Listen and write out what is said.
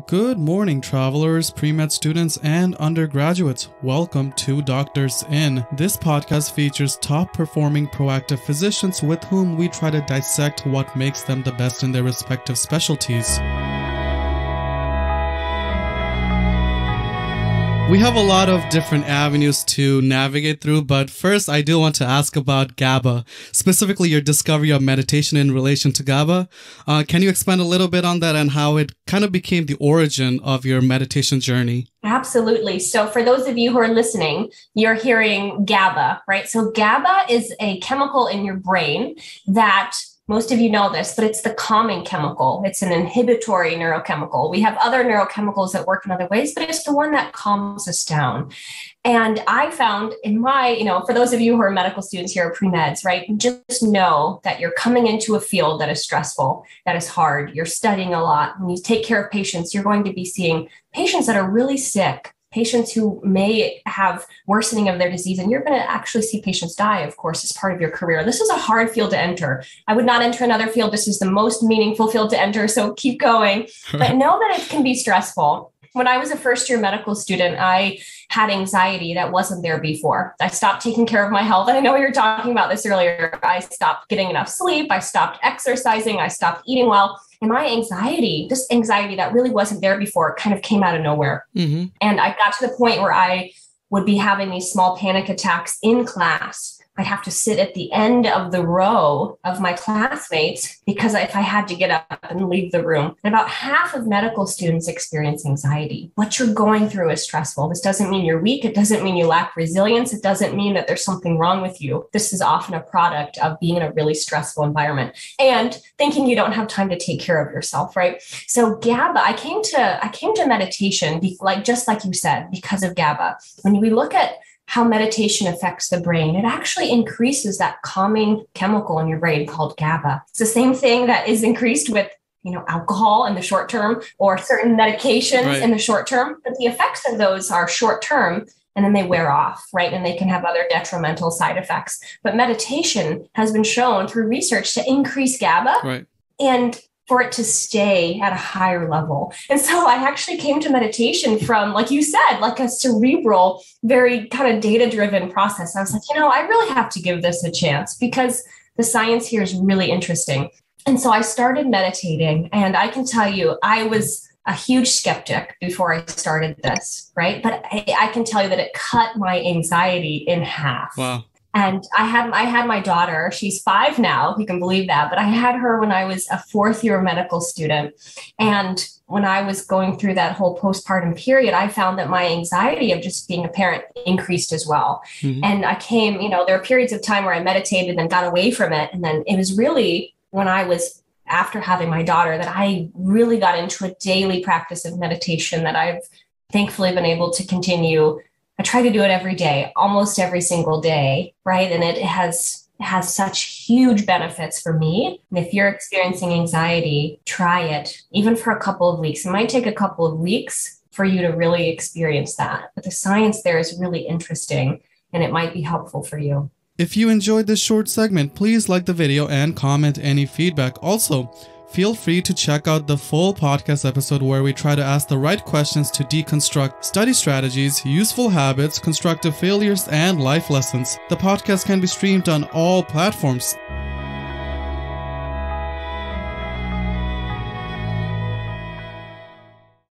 Good morning, travelers, pre-med students, and undergraduates. Welcome to Doctors In. This podcast features top-performing proactive physicians with whom we try to dissect what makes them the best in their respective specialties. We have a lot of different avenues to navigate through, but first I do want to ask about GABA, specifically your discovery of meditation in relation to GABA. Can you expand a little bit on that and how it kind of became the origin of your meditation journey? Absolutely. So for those of you who are listening, you're hearing GABA, right? So GABA is a chemical in your brain that most of you know this, but it's the calming chemical. It's an inhibitory neurochemical. We have other neurochemicals that work in other ways, but it's the one that calms us down. And I found in my, for those of you who are medical students here at pre-meds, right, just know that you're coming into a field that is stressful, that is hard. You're studying a lot. When you take care of patients, you're going to be seeing patients that are really sick, patients who may have worsening of their disease, and you're going to actually see patients die, of course, as part of your career. This is a hard field to enter. I would not enter another field. This is the most meaningful field to enter, so keep going. But know that it can be stressful. When I was a first-year medical student, I had anxiety that wasn't there before. I stopped taking care of my health. And I know we were talking about this earlier. I stopped getting enough sleep. I stopped exercising. I stopped eating well. And my anxiety, this anxiety that really wasn't there before, kind of came out of nowhere. Mm-hmm. And I got to the point where I would be having these small panic attacks in class. I'd have to sit at the end of the row of my classmates because if I had to get up and leave the room. And about half of medical students experience anxiety. What you're going through is stressful. This doesn't mean you're weak. It doesn't mean you lack resilience. It doesn't mean that there's something wrong with you. This is often a product of being in a really stressful environment and thinking you don't have time to take care of yourself, right? So GABA, I came to meditation, just like you said, because of GABA. When we look at how meditation affects the brain, it actually increases that calming chemical in your brain called GABA. It's the same thing that is increased with, alcohol in the short term or certain medications in the short term, but the effects of those are short term and then they wear off, right? And they can have other detrimental side effects. But meditation has been shown through research to increase GABA and for it to stay at a higher level. And so I actually came to meditation from, like you said, like a cerebral, very kind of data-driven process. I was like, I really have to give this a chance because the science here is really interesting. And so I started meditating, and I can tell you, I was a huge skeptic before I started this, right? But I can tell you that it cut my anxiety in half. Wow. And I had my daughter, she's 5 now, you can believe that, but I had her when I was a 4th-year medical student. And when I was going through that whole postpartum period, I found that my anxiety of just being a parent increased as well. Mm-hmm. And I came, there are periods of time where I meditated and got away from it. And then it was really when I was after having my daughter that I really got into a daily practice of meditation that I've thankfully been able to continue. I try to do it every day, almost every single day, right? And it has such huge benefits for me. And if you're experiencing anxiety, try it, even for a couple of weeks. It might take a couple of weeks for you to really experience that. But the science there is really interesting, and it might be helpful for you. If you enjoyed this short segment, please like the video and comment any feedback. Also, feel free to check out the full podcast episode where we try to ask the right questions to deconstruct study strategies, useful habits, constructive failures, and life lessons. The podcast can be streamed on all platforms.